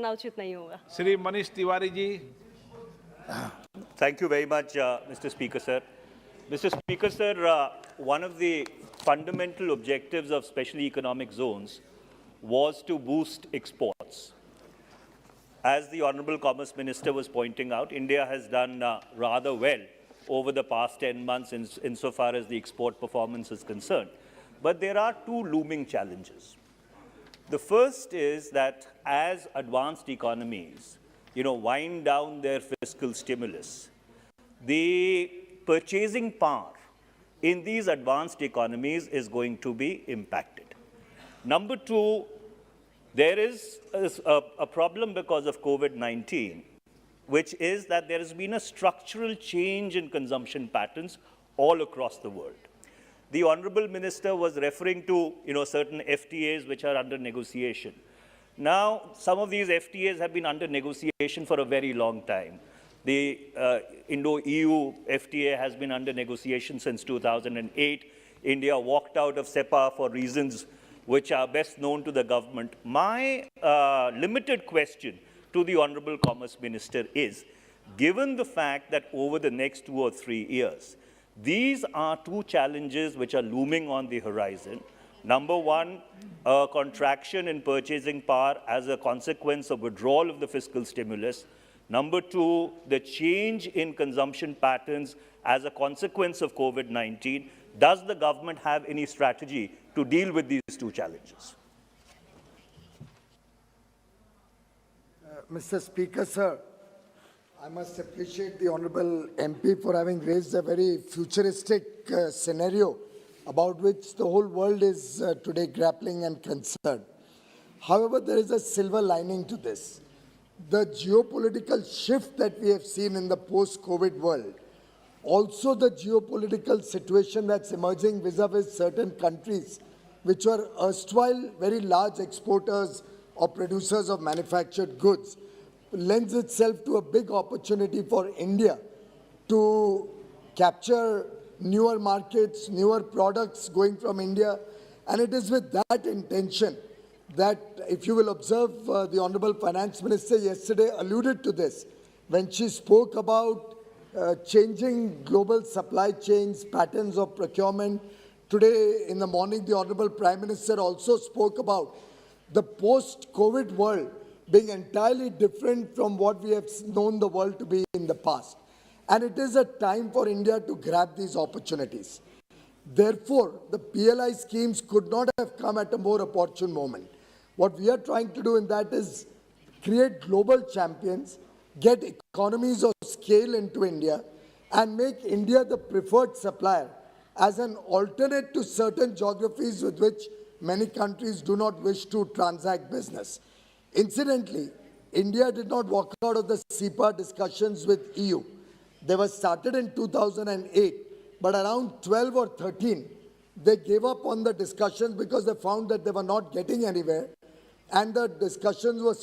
इतना उचित नहीं होगा। Shri Manish Tiwari ji. Thank you very much, Mr. Speaker, sir. Mr. Speaker, sir, one of the fundamental objectives of special economic zones was to boost exports. As the Honorable Commerce Minister was pointing out, India has done rather well over the past 10 months insofar as the export performance is concerned. But there are two looming challenges. The first is that as advanced economies, wind down their fiscal stimulus, the purchasing power in these advanced economies is going to be impacted. Number two, there is a problem because of COVID-19, which is that there has been a structural change in consumption patterns all across the world. The Honorable Minister was referring to certain FTAs which are under negotiation. Now, some of these FTAs have been under negotiation for a very long time. The Indo-EU FTA has been under negotiation since 2008. India walked out of SEPA for reasons which are best known to the government. My limited question to the Honorable Commerce Minister is, given the fact that over the next 2 or 3 years, these are two challenges which are looming on the horizon. Number one, a contraction in purchasing power as a consequence of withdrawal of the fiscal stimulus. Number two, the change in consumption patterns as a consequence of COVID-19. Does the government have any strategy to deal with these two challenges? Mr. Speaker, sir, I must appreciate the Honourable MP for having raised a very futuristic scenario about which the whole world is today grappling and concerned. However, there is a silver lining to this. The geopolitical shift that we have seen in the post-COVID world, also the geopolitical situation that's emerging vis-a-vis certain countries which were erstwhile very large exporters or producers of manufactured goods, lends itself to a big opportunity for India to capture newer markets, newer products going from India. And it is with that intention that, if you will observe, the Honorable Finance Minister yesterday alluded to this when she spoke about changing global supply chains, patterns of procurement. Today in the morning, the Honorable Prime Minister also spoke about the post-COVID world being entirely different from what we have known the world to be in the past. And it is a time for India to grab these opportunities. Therefore, the PLI schemes could not have come at a more opportune moment. What we are trying to do in that is create global champions, get economies of scale into India, and make India the preferred supplier as an alternate to certain geographies with which many countries do not wish to transact business. Incidentally, India did not walk out of the SEPA discussions with EU. They were started in 2008, but around 12 or 13, they gave up on the discussions because they found that they were not getting anywhere, and the discussions were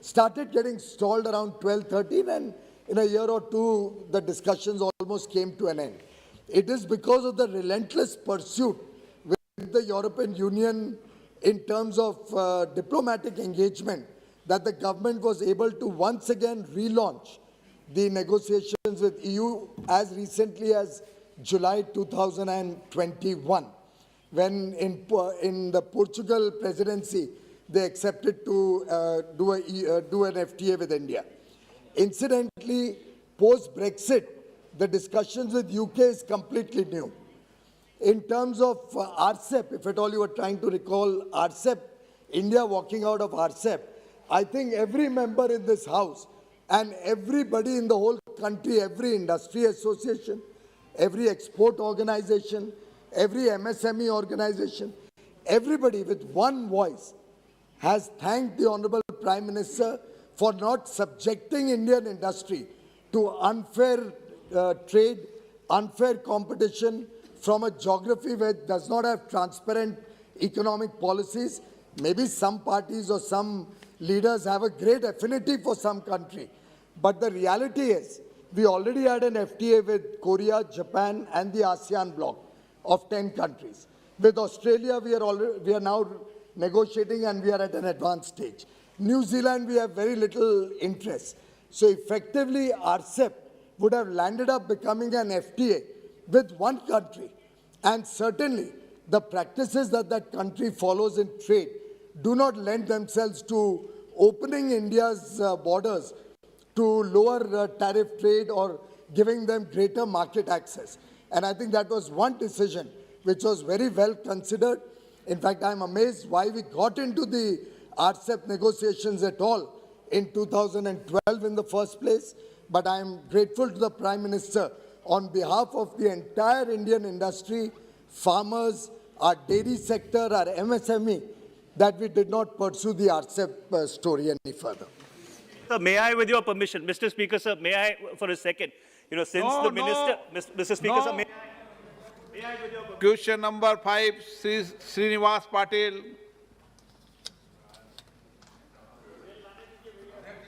started getting stalled around 12, 13, and in a year or two, the discussions almost came to an end. It is because of the relentless pursuit with the European Union in terms of diplomatic engagement that the government was able to once again relaunch the negotiations with EU as recently as July 2021, when in the Portugal presidency, they accepted to do an FTA with India. Incidentally, post-Brexit, the discussions with UK is completely new. In terms of RCEP, if at all you were trying to recall RCEP, India walking out of RCEP, I think every member in this House and everybody in the whole country, every industry association, every export organization, every MSME organization, everybody with one voice has thanked the Honorable Prime Minister for not subjecting Indian industry to unfair trade, unfair competition from a geography where it does not have transparent economic policies. Maybe some parties or some leaders have a great affinity for some country. But the reality is, we already had an FTA with Korea, Japan, and the ASEAN bloc of 10 countries. With Australia, we are now negotiating and we are at an advanced stage. New Zealand, we have very little interest. So effectively, RCEP would have landed up becoming an FTA with one country. And certainly, the practices that that country follows in trade do not lend themselves to opening India's borders to lower tariff trade or giving them greater market access. And I think that was one decision which was very well considered. In fact, I'm amazed why we got into the RCEP negotiations at all in 2012 in the first place. But I'm grateful to the Prime Minister on behalf of the entire Indian industry, farmers, our dairy sector, our MSME, that we did not pursue the RCEP story any further. Sir, may I, with your permission, Mr. Speaker, sir, may I for a second? You know, since the minister, Mr. Speaker, sir, may I with your permission? Question number 5, Srinivas Patil.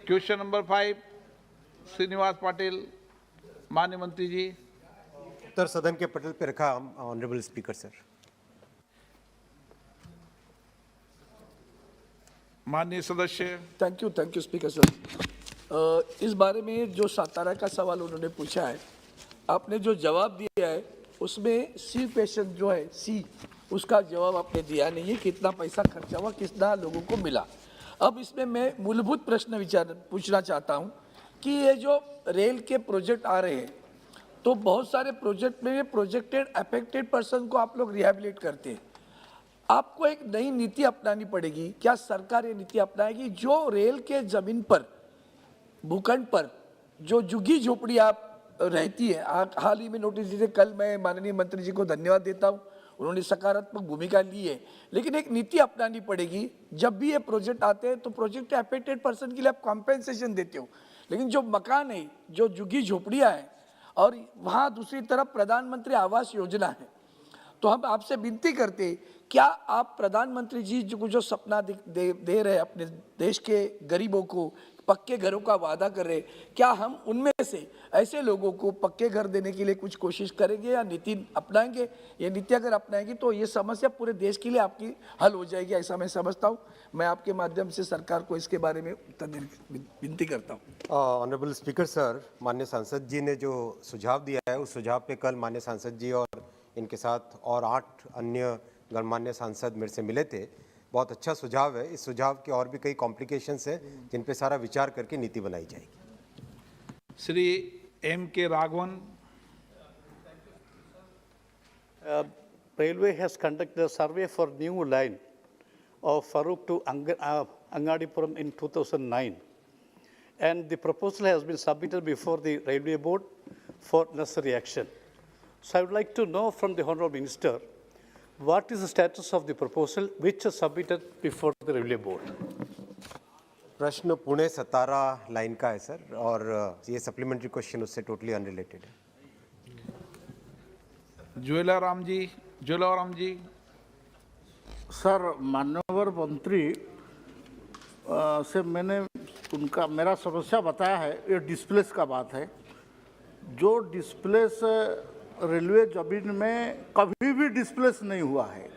Question number 5, Srinivas Patil, माननीय मंत्री जी. उत्तर सदन के पटल पे रखा honourable speaker sir. माननीय सदस्य. Thank you speaker sir. इस बारे में जो सातारा का सवाल उन्होंने पूछा है, आपने जो जवाब दिया है उसमें सी क्वेश्चन जो है सी, उसका जवाब आपने दिया नहीं है. कितना पैसा खर्चा हुआ, कितना लोगों को मिला. अब इसमें मैं मूलभूत प्रश्न पूछना चाहता हूं कि ये जो रेल के प्रोजेक्ट आ रहे हैं, तो बहुत सारे प्रोजेक्ट में प्रोजेक्टेड अफेक्टेड पर्सन को आप लोग रिहेबिलिट करते हैं. आपको एक नई नीति अपनानी पड़ेगी. क्या सरकार ये नीति अपनाएगी जो रेल के जमीन पर, भूखंड पर जो झुग्गी झोपड़ी आप रहती है, हाल ही में नोटिस दीजिए. कल मैं माननीय मंत्री जी को धन्यवाद देता हूँ, उन्होंने सकारात्मक भूमिका ली है. लेकिन एक नीति अपनानी पड़ेगी. जब भी ये प्रोजेक्ट आते हैं तो प्रोजेक्ट अफेक्टेड पर्सन के लिए आप कॉम्पेंसेशन देते हो, लेकिन जो मकान है, जो झुग्गी झोपड़ियाँ हैं, और वहाँ दूसरी तरफ प्रधानमंत्री आवास योजना है, तो हम आपसे विनती करते हैं, क्या आप प्रधानमंत्री जी जो सपना दे रहे हैं अपने देश के गरीबों को, पक्के घरों का वादा कर रहे, क्या हम उनमें से ऐसे लोगों को पक्के घर देने के लिए कुछ कोशिश करेंगे या नीति अपनाएंगे? ये नीति अगर अपनाएंगे तो ये समस्या पूरे देश के लिए आपकी हल हो जाएगी, ऐसा मैं समझता हूँ. मैं आपके माध्यम से सरकार को इसके बारे में उत्तर देने की विनती करता हूँ. ऑनरेबल स्पीकर सर, माननीय सांसद जी ने जो सुझाव दिया है उस सुझाव पे कल माननीय सांसद जी और इनके साथ और 8 अन्य गणमान्य सांसद मेरे से मिले थे. बहुत अच्छा सुझाव है. इस सुझाव के और भी कई कॉम्प्लिकेशंस हैं जिन पे सारा विचार करके नीति बनाई जाएगी. श्री एम के Raghavan. Railway has conducted a survey for new line of Farooq to Angadipuram in 2009, and the proposal has been submitted before the Railway Board for necessary action. So I would like to know from the Honourable Minister, what is the status of the proposal which is submitted before the Railway Board? प्रश्न पुणे सतारा line का है sir, और ये supplementary question उससे totally unrelated है. ज्वेलाराम जी. Sir, माननीय मंत्री से मैंने मेरा समस्या बताया है. ये डिस्प्लेस का बात है. जो डिस्प्लेस रेलवे जमीन में कभी भी डिस्प्लेस नहीं हुआ है.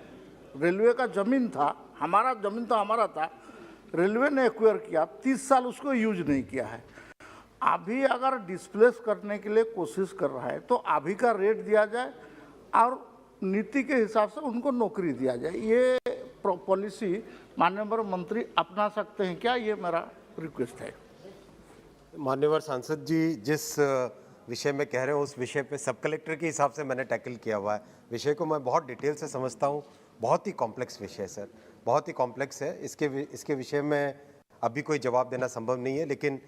रेलवे का जमीन था, हमारा जमीन तो हमारा था, रेलवे ने एक्वायर किया, 30 साल उसको यूज नहीं किया है. अभी अगर डिस्प्लेस करने के लिए कोशिश कर रहा है तो अभी का रेट दिया जाए और नीति के हिसाब से उनको नौकरी दिया जाए. ये पॉलिसी माननीय मंत्री अपना सकते हैं क्या? ये मेरा रिक्वेस्ट है. माननीय सांसद जी जिस विषय में कह रहे हो उस विषय पे सब कलेक्टर के हिसाब से मैंने टैकल किया हुआ है. विषय को मैं बहुत डिटेल से समझता हूँ. बहुत ही कॉम्प्लेक्स विषय है सर, बहुत ही कॉम्प्लेक्स है. इसके विषय में अभी कोई जवाब देना संभव नहीं है, लेकिन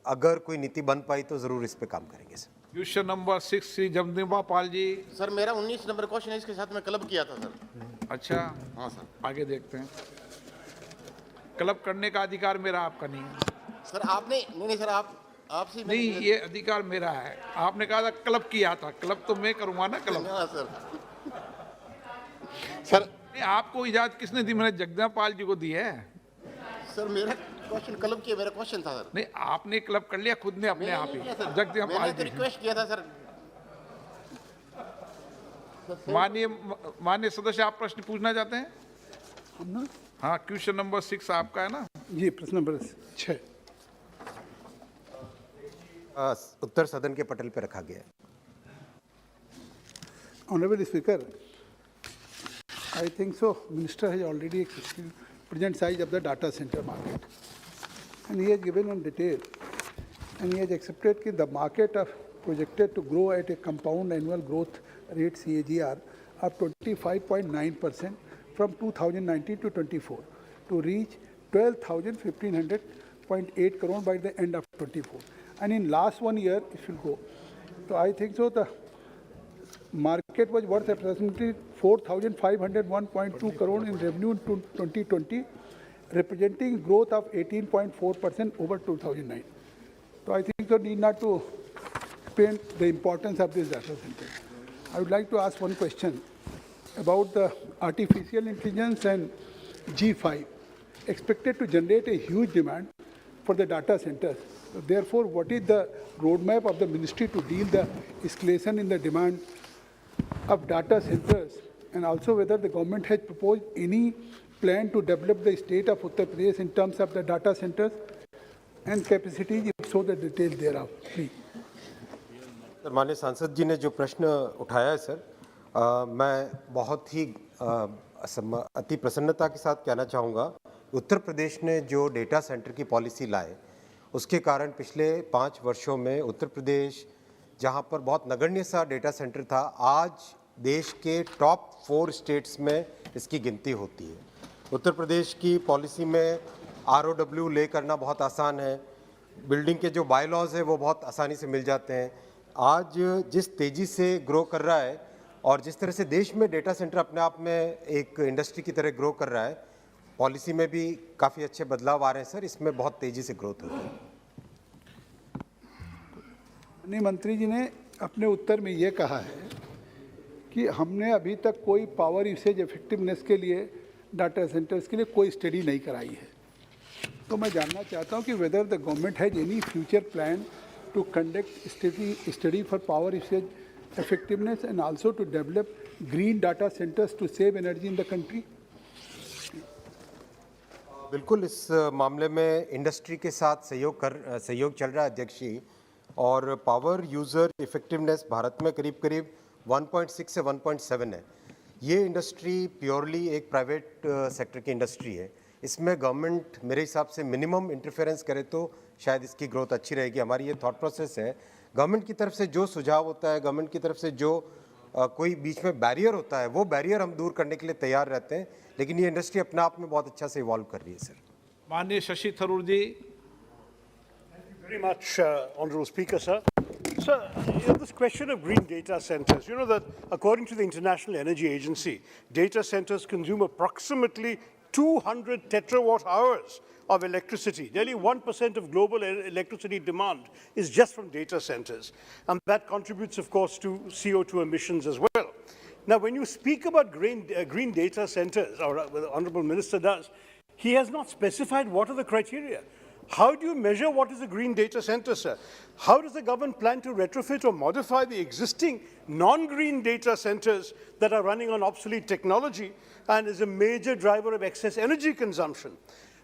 अगर कोई नीति बन पाई तो ज़रूर इस पे काम करेंगे sir. Question number 6, Shri Jagdamba Pal ji. Sir, मेरा 19 नंबर क्वेश्चन है, इसके साथ मैं क्लब किया था सर. अच्छा, हाँ सर. आगे देखते हैं. क्लब करने का अधिकार मेरा, आपका नहीं है सर. आपने नहीं सर, आपसे नहीं, ये अधिकार मेरा है. आपने कहा था क्लब किया था, क्लब तो मैं करूंगा ना क्लब. हाँ सर. सर आपको इजाजत किसने दी? मैंने जगदम्बा पाल जी को दी है. सर, मेरा क्वेश्चन क्लब किया, मेरा क्वेश्चन था सर. नहीं, आपने क्लब कर लिया खुद ने अपने आप ही. जगदम्बा पाल मैंने जी रिक्वेस्ट किया था सर. माननीय सदस्य, आप प्रश्न पूछना चाहते हैं? हाँ, क्वेश्चन नंबर 6 आपका है ना? जी, प्रश्न नंबर 6 उत्तर सदन के पटल पर रखा गया है। Honorable Speaker, I think so. Minister has already explained present size of the data center market, and he has given in detail, and he has accepted that the market of projected to grow at a compound annual growth rate (CAGR) of 25.9% from 2019 to 24, to reach 12,150.8 crore by the end of 24. And in last 1 year, if you go, so I think so the market was worth approximately 4,501.2 crore in revenue in 2020, representing growth of 18.4% over 2009. So I think so need not to explain the importance of this data center. I would like to ask one question about the artificial intelligence and G5, expected to generate a huge demand for the data centers. So therefore, what is the roadmap of the ministry to deal the escalation in the demand of data centers, and also whether the government has proposed any plan to develop the state of Uttar Pradesh in terms of the data centers and capacities, if so the detail thereof, please. Sir, माननीय सांसद जी ने जो प्रश्न उठाया है sir, मैं बहुत ही अति प्रसन्नता के साथ कहना चाहूँगा, उत्तर प्रदेश ने जो डेटा सेंटर की पॉलिसी लाए, उसके कारण पिछले 5 वर्षों में उत्तर प्रदेश, जहाँ पर बहुत नगण्य सा डेटा सेंटर था, आज देश के टॉप 4 स्टेट्स में इसकी गिनती होती है। उत्तर प्रदेश की पॉलिसी में ROW ले करना बहुत आसान है, बिल्डिंग के जो बायलॉज है वो बहुत आसानी से मिल जाते हैं। आज जिस तेज़ी से ग्रो कर रहा है और जिस तरह से देश में डेटा सेंटर अपने आप में एक इंडस्ट्री की तरह ग्रो कर रहा है, पॉलिसी में भी काफ़ी अच्छे बदलाव आ रहे हैं सर, इसमें बहुत तेज़ी से ग्रोथ होगी। माननीय मंत्री जी ने अपने उत्तर में ये कहा है कि हमने अभी तक कोई पावर यूसेज इफेक्टिवनेस के लिए डाटा सेंटर्स के लिए कोई स्टडी नहीं कराई है। तो मैं जानना चाहता हूं कि whether the government has any future plan to conduct study for power usage effectiveness and also to develop green data centres to save energy in the country. बिल्कुल, इस मामले में इंडस्ट्री के साथ सहयोग चल रहा है अध्यक्ष जी, और पावर यूज़र इफेक्टिवनेस भारत में करीब 1.6 से 1.7 है। ये इंडस्ट्री प्योरली एक प्राइवेट सेक्टर की इंडस्ट्री है। इसमें गवर्नमेंट मेरे हिसाब से मिनिमम इंटरफेरेंस करे तो शायद इसकी ग्रोथ अच्छी रहेगी। हमारी ये थॉट प्रोसेस है। गवर्नमेंट की तरफ से जो सुझाव होता है, गवर्नमेंट की तरफ से जो कोई बीच में बैरियर होता है, वो बैरियर हम दूर करने के लिए तैयार रहते हैं, लेकिन ये इंडस्ट्री अपने आप में बहुत अच्छा से इवॉल्व कर रही है सर। माननीय शशि थरूर जी। Very much, Honourable Speaker, sir. Sir, this question of green data centers, you know that according to the International Energy Agency, data centers consume approximately 200 tetrawatt hours of electricity. Nearly 1% of global electricity demand is just from data centers. And that contributes, of course, to CO2 emissions as well. Now, when you speak about green data centers, or the Honourable Minister does, he has not specified what are the criteria. How do you measure what is a green data center, sir? How does the government plan to retrofit or modify the existing non-green data centers that are running on obsolete technology and is a major driver of excess energy consumption?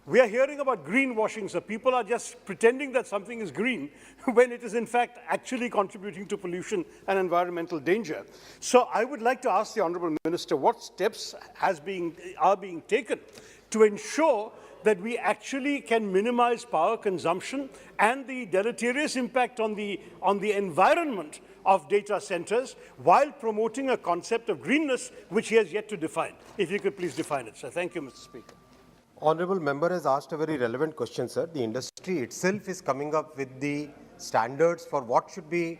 We are hearing about greenwashing, so people are just pretending that something is green when it is in fact actually contributing to pollution and environmental danger. So I would like to ask the Honourable Minister what steps are being taken to ensure that we actually can minimize power consumption and the deleterious impact on the environment of data centers while promoting a concept of greenness which he has yet to define. If you could please define it, sir. Thank you, Mr. Speaker. Honourable member has asked a very relevant question, sir. The industry itself is coming up with the standards for what should be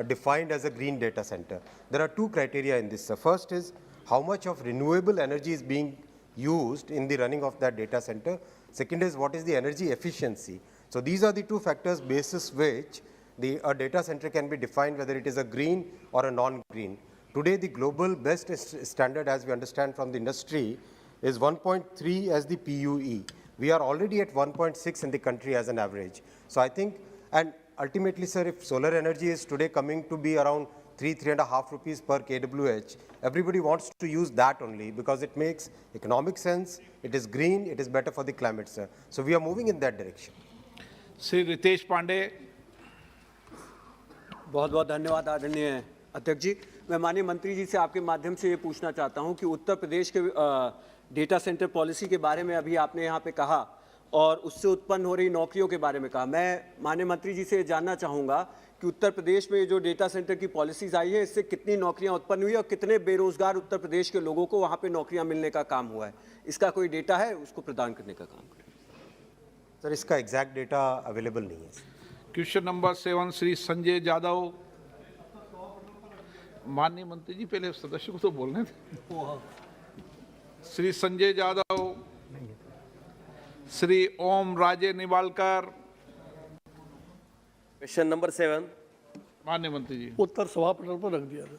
defined as a green data center. There are 2 criteria in this, sir. First is how much of renewable energy is being used in the running of that data center. Second is what is the energy efficiency. So these are the 2 factors basis which a data center can be defined whether it is a green or a non-green. Today the global best standard, as we understand from the industry, is 1.3 as the PUE. We are already at 1.6 in the country as an average. So I think, and ultimately, sir, if solar energy is today coming to be around 3.5 rupees per kWh, everybody wants to use that only because it makes economic sense, it is green, it is better for the climate, sir. So we are moving in that direction. Shri Ritesh Pandey. बहुत बहुत धन्यवाद आदरणीय अध्यक्ष जी। मैं माननीय मंत्री जी से आपके माध्यम से ये पूछना चाहता हूँ कि उत्तर प्रदेश के डेटा सेंटर पॉलिसी के बारे में अभी आपने यहाँ पे कहा और उससे उत्पन्न हो रही नौकरियों के बारे में कहा। मैं माननीय मंत्री जी से जानना चाहूँगा कि उत्तर प्रदेश में जो डेटा सेंटर की पॉलिसीज आई है इससे कितनी नौकरियाँ उत्पन्न हुई और कितने बेरोजगार उत्तर प्रदेश के लोगों को वहाँ पे नौकरियाँ मिलने का काम हुआ है। इसका कोई डेटा है, उसको प्रदान करने का काम करें। सर, इसका एग्जैक्ट डेटा अवेलेबल नहीं है। Question number 7 Shri Sanjay Yadav. माननीय मंत्री जी पहले सदस्य को तो बोलने थे। श्री संजय यादव, श्री ओम राजे निवालकर। Question number 7। माननीय मंत्री जी। उत्तर सभा पटल पर रख दिया था।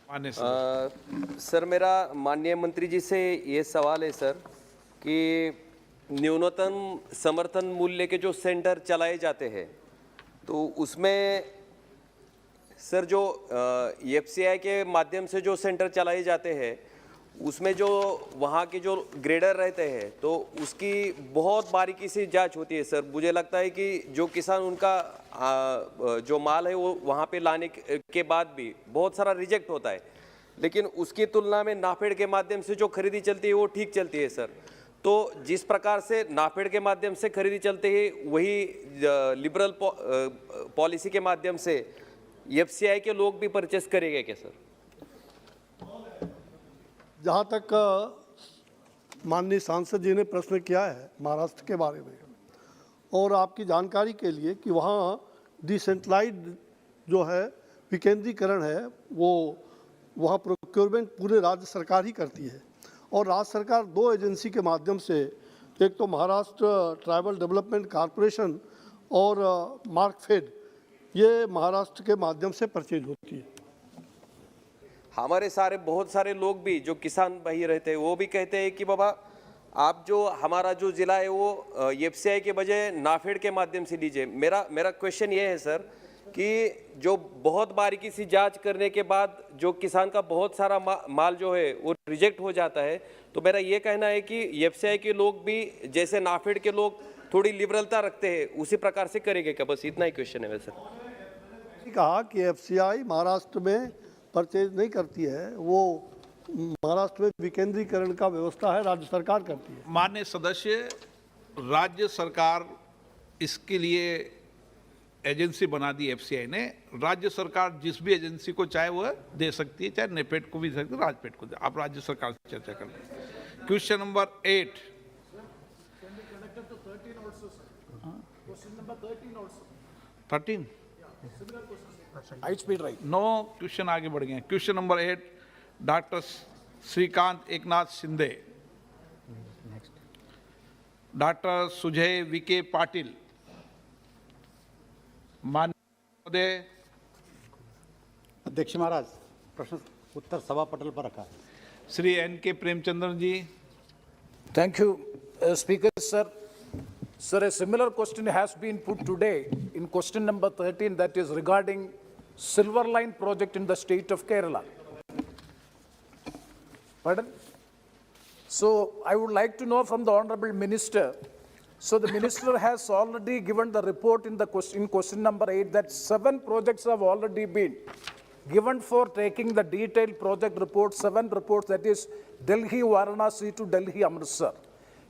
माननीय सर, मेरा माननीय मंत्री जी से ये सवाल है सर कि न्यूनतम समर्थन मूल्य के जो सेंटर चलाए जाते हैं तो उसमें सर जो एफसीआई के माध्यम से जो सेंटर चलाए जाते हैं उसमें जो वहाँ के जो ग्रेडर रहते हैं तो उसकी बहुत बारीकी से जांच होती है सर। मुझे लगता है कि जो किसान उनका जो माल है वो वहाँ पे लाने के बाद भी बहुत सारा रिजेक्ट होता है, लेकिन उसकी तुलना में नाफेड के माध्यम से जो खरीदी चलती है वो ठीक चलती है सर। तो जिस प्रकार से नाफेड के माध्यम से खरीदी चलती है वही लिबरल पॉलिसी के माध्यम से एफसीआई के लोग भी परचेस करेंगे क्या सर? जहाँ तक माननीय सांसद जी ने प्रश्न किया है महाराष्ट्र के बारे में, और आपकी जानकारी के लिए कि वहाँ डिसेंट्रलाइज्ड जो है विकेंद्रीकरण है वो वहाँ प्रोक्योरमेंट पूरे राज्य सरकार ही करती है और राज्य सरकार 2 एजेंसी के माध्यम से, एक तो महाराष्ट्र ट्राइबल डेवलपमेंट कॉरपोरेशन और मार्कफेड, ये महाराष्ट्र के माध्यम से परचेज होती है। हमारे बहुत सारे लोग भी जो किसान भाई रहते हैं वो भी कहते हैं कि बाबा आप जो हमारा जो ज़िला है वो एफसीआई के बजाय नाफेड के माध्यम से लीजिए। मेरा क्वेश्चन ये है सर कि जो बहुत बारीकी से जांच करने के बाद जो किसान का बहुत सारा माल जो है वो रिजेक्ट हो जाता है, तो मेरा ये कहना है कि एफसीआई के लोग भी जैसे नाफेड के लोग थोड़ी लिबरलता रखते हैं उसी प्रकार से करेंगे क्या? बस इतना ही क्वेश्चन है सर। कहा कि एफसीआई महाराष्ट्र में परचेज नहीं करती है, वो महाराष्ट्र में विकेंद्रीकरण का व्यवस्था है, राज्य सरकार करती है। माननीय सदस्य, राज्य सरकार इसके लिए एजेंसी बना दी एफसीआई ने। राज्य सरकार जिस भी एजेंसी को चाहे वो दे सकती है, चाहे नेपेड को भी दे सकती है, राजपेड को दे। आप राज्य सरकार से चर्चा कर लें। Question number 8। 13 नो क्वेश्चन आगे बढ़ गए। Question number 8 doctor Shrikant Eknath Shinde. Doctor Sujay Vikhe Patil. माननीय अध्यक्ष महाराज, प्रश्न उत्तर सभा पटल पर रखा है। Shri N K. Premachandran ji. Thank you, Speaker, sir. Sir, a similar question has been put today in question number 13, that is regarding Silver Line project in the state of Kerala. Pardon? So I would like to know from the Honorable Minister. So the Minister has already given the report in question number 8 that 7 projects have already been given for taking the detailed project report, 7 reports, that is Delhi, Varanasi to Delhi, Amritsar.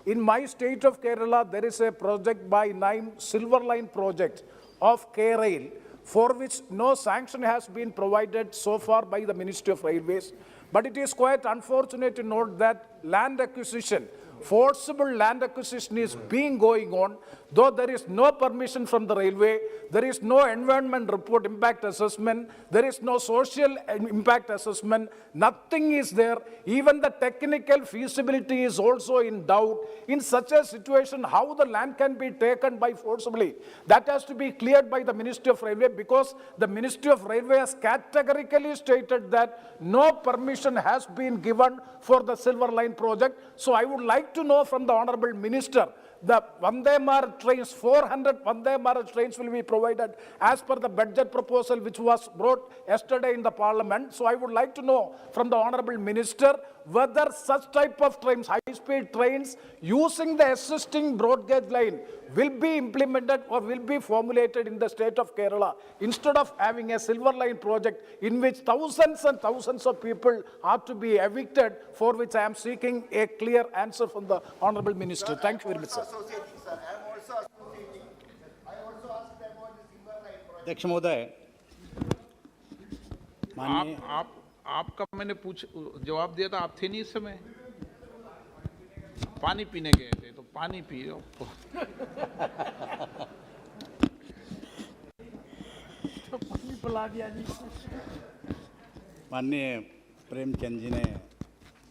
In my state of Kerala, there is a project by name Silver Line project of K-Rail, for which no sanction has been provided so far by the Ministry of Railways. But it is quite unfortunate to note that land acquisition, forcible land acquisition is being going on, though there is no permission from the railway, there is no environment report impact assessment, there is no social impact assessment, nothing is there. Even the technical feasibility is also in doubt. In such a situation, how the land can be taken by forcibly? That has to be cleared by the Ministry of Railway, because the Ministry of Railway has categorically stated that no permission has been given for the Silver Line project. So I would like to know from the Honorable Minister The Vande Bharat trains, 400 Vande Bharat trains will be provided as per the budget proposal which was brought yesterday in the parliament. So I would like to know from the Honorable Minister whether such type of trains, high-speed trains using the existing broad gauge line will be implemented or will be formulated in the state of Kerala instead of having a silver line project in which thousands and thousands of people are to be evicted, for which I am seeking a clear answer from the Honorable Minister. Thank you very much, sir. अध्यक्ष महोदय, माननीय आपका मैंने जवाब दिया था, आप थे नहीं इस समय, पानी पीने गए थे तो पानी पियो। माननीय प्रेमचंद जी ने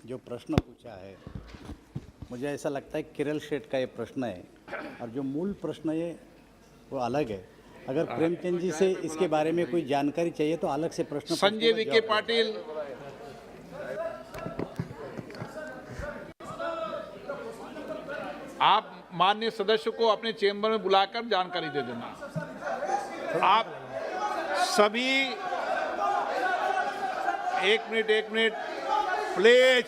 जो प्रश्न पूछा है, मुझे ऐसा लगता है केरल स्टेट का ये प्रश्न है और जो मूल प्रश्न है वो अलग है। अगर प्रेमचंद जी से इसके बारे में कोई जानकारी चाहिए तो अलग से प्रश्न। संजय विखे पाटिल, आप माननीय सदस्य को अपने चेंबर में बुलाकर जानकारी दे देना। आप सभी एक मिनट प्लीज।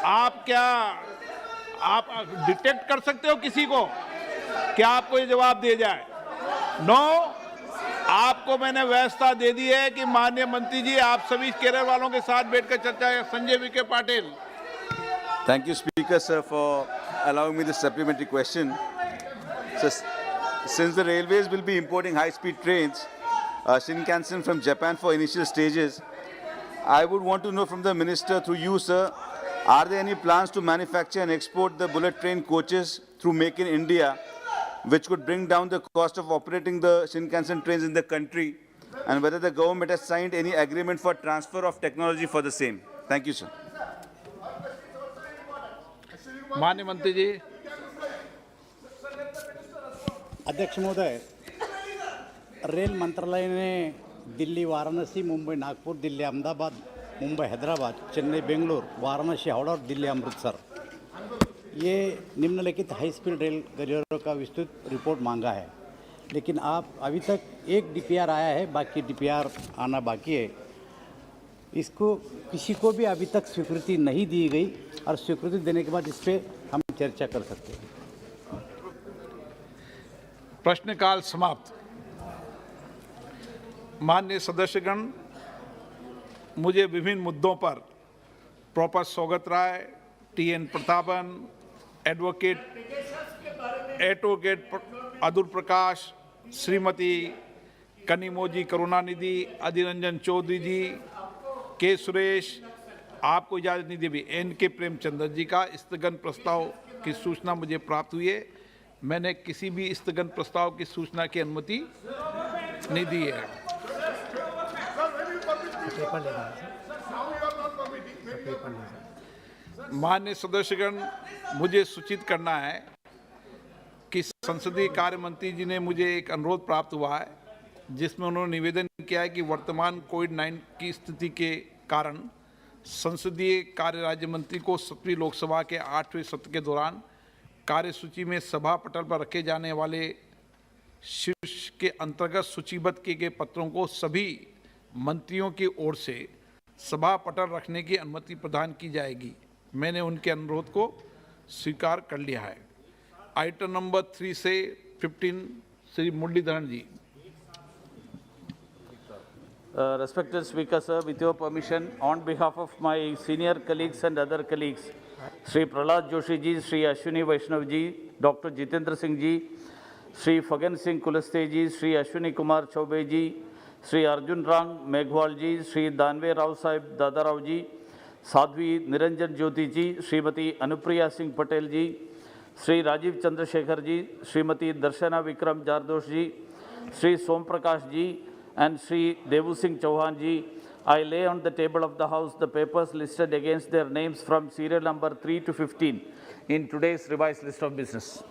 आप डिटेक्ट कर सकते हो किसी को? क्या आपको ये जवाब दिया जाए? नो। आपको मैंने व्यवस्था दे दी है कि माननीय मंत्री जी आप सभी केरल वालों के साथ बैठकर चर्चा करें। Sanjay Vikhe Patil. Thank you, Speaker, sir, for allowing me the supplementary question. So, since the railways will be importing high-speed trains, Shinkansen from Japan for initial stages, I would want to know from the minister through you, sir, are there any plans to manufacture and export the bullet train coaches through Make in India, which could bring down the cost of operating the Shinkansen trains in the country, and whether the government has signed any agreement for transfer of technology for the same? Thank you, sir. माननीय मंत्री जी। अध्यक्ष महोदय, rail मंत्रालय ने दिल्ली वाराणसी, मुंबई नागपुर, दिल्ली अहमदाबाद, मुंबई हैदराबाद, चेन्नई बेंगलोर, वाराणसी हावड़ा और दिल्ली अमृतसर ये निम्नलिखित high speed rail गलियारों का विस्तृत रिपोर्ट मांगा है, लेकिन आप अभी तक एक डीपीआर आया है, बाकी डीपीआर आना बाकी है। इसको किसी को भी अभी तक स्वीकृति नहीं दी गई और स्वीकृति देने के बाद इस पर हम चर्चा कर सकते हैं। प्रश्नकाल समाप्त। माननीय सदस्यगण, मुझे विभिन्न मुद्दों पर professor Saugata Roy, TN. Prathapan, advocate Adoor प्रकाश, श्रीमती कनिमोजी करुणानिधि, अधीर रंजन चौधरी जी, के सुरेश, आपको इजाज़त नहीं दी भी एन.के. प्रेमचंद्र जी का स्थगन प्रस्ताव की सूचना मुझे प्राप्त हुई है। मैंने किसी भी स्थगन प्रस्ताव की सूचना की अनुमति नहीं दी है। माननीय सदस्यगण, मुझे सूचित करना है कि संसदीय कार्य मंत्री जी ने मुझे एक अनुरोध प्राप्त हुआ है जिसमें उन्होंने निवेदन किया है कि वर्तमान कोविड-19 की स्थिति के कारण संसदीय कार्य राज्य मंत्री को 7वीं लोकसभा के 8वें सत्र के दौरान कार्यसूची में सभा पटल पर रखे जाने वाले शीर्ष के अंतर्गत सूचीबद्ध किए गए पत्रों को सभी मंत्रियों की ओर से सभा पटल रखने की अनुमति प्रदान की जाएगी। मैंने उनके अनुरोध को स्वीकार कर लिया है। आइटम नंबर 3 से 15, श्री मुरलीधरन जी। Respected Speaker, sir, with your permission, on behalf of my senior colleagues and other colleagues, Sri Prahlad Joshi ji, Sri Ashwini Vaishnav ji, Dr. Jitendra Singh ji, Sri Fagan Singh Kuliste ji, Sri Ashwini Kumar Chaubey ji, Sri Arjun Rang Meghwal ji, Sri Danve Rao Sahib Dadarao ji, Sadhvi Niranjan Jyoti ji, Srimati Anupriya Singh Patel ji, Sri Rajiv Chandrasekhar ji, Srimati Darshana Vikram Jardosh ji, Sri Som Prakash ji, and Sri Devu Singh Chauhan ji, I lay on the table of the House the papers listed against their names from serial number 3 to 15 in today's revised list of business.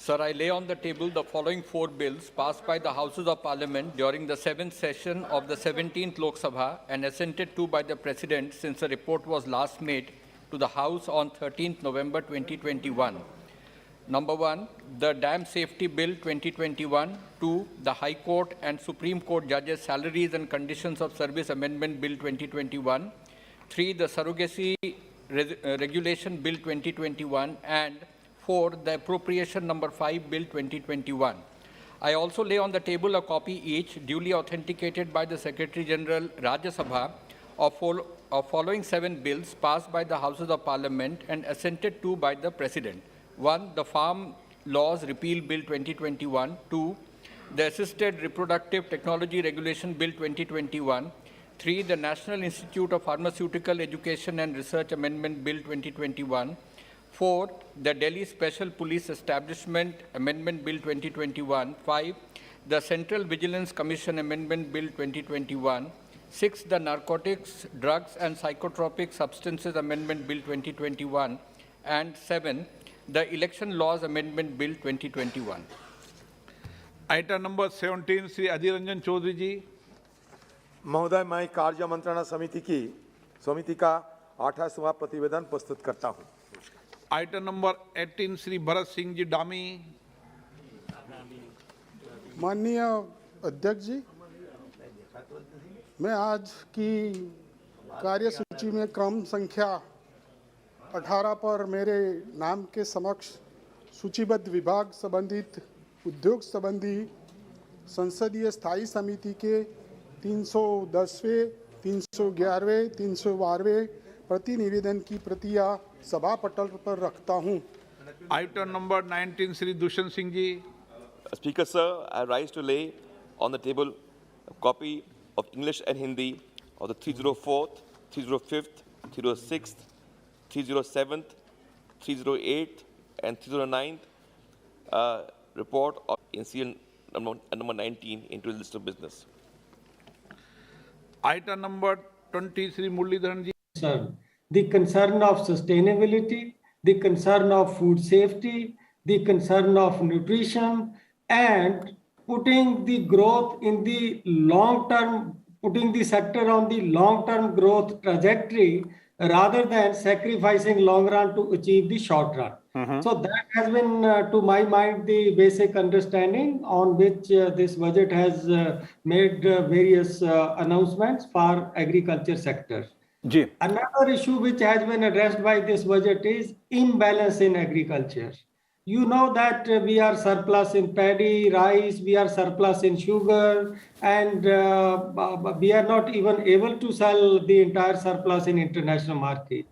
Sir, I lay on the table the following 4 bills passed by the Houses of Parliament during the 7th session of the 17th Lok Sabha and assented to by the President since the report was last made to the House on 13th November 2021. Number 1, the Dam Safety Bill 2021. 2, the High Court and Supreme Court Judges' Salaries and Conditions of Service Amendment Bill 2021. 3, the Surrogacy Regulation Bill 2021. And 4, the Appropriation Number 5 Bill 2021. I also lay on the table a copy each, duly authenticated by the Secretary General Rajyasabha, of following 7 bills passed by the Houses of Parliament and assented to by the President. 1, the Farm Laws Repeal Bill 2021. 2, the Assisted Reproductive Technology Regulation Bill 2021. 3, the National Institute of Pharmaceutical Education and Research Amendment Bill 2021. 4, the Delhi Special Police Establishment Amendment Bill 2021. 5, the Central Vigilance Commission Amendment Bill 2021. 6, the Narcotics, Drugs and Psychotropic Substances Amendment Bill 2021. And 7, the Election Laws Amendment Bill 2021. Item number 17, Sri Adhir Ranjan Chaudhary ji. महोदय, मैं कार्य मंत्रणा समिति का 28वां प्रतिवेदन प्रस्तुत करता हूं। Item number 18, Sri Bharat Singh ji Dami. माननीय अध्यक्ष जी, मैं आज की कार्यसूची में क्रम संख्या 18 पर मेरे नाम के समक्ष सूचीबद्ध विभाग संबंधित उद्योग संबंधी संसदीय स्थायी समिति के 310वें, 311वें, 312वें प्रतिनिवेदन की प्रतियां सभा पटल पर रखता हूं। Item number 19, Sri Dushan Singh ji. Speaker, sir, I rise to lay on the table a copy of English and Hindi of the 304th, 305th, 306th, 307th, 308th, and 309th report of incident number 19 into the list of business. Item number 20, Sri Muralidharan ji. Sir, the concern of sustainability, the concern of food safety, the concern of nutrition, and putting the growth in the long term, putting the sector on the long term growth trajectory rather than sacrificing long run to achieve the short run. So that has been, to my mind, the basic understanding on which this budget has made various announcements for agriculture sector. Another issue which has been addressed by this budget is imbalance in agriculture. You know that we are surplus in paddy, rice, we are surplus in sugar, and we are not even able to sell the entire surplus in international market.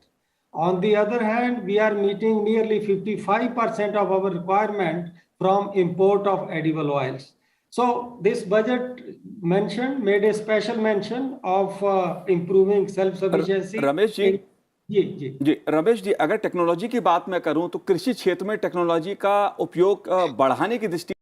On the other hand, we are meeting nearly 55% of our requirement from import of edible oils. So this budget made a special mention of improving self-sufficiency. Ramesh ji, Ramesh ji, अगर technology की बात मैं करूं तो कृषि क्षेत्र में technology का उपयोग बढ़ाने की दृष्टि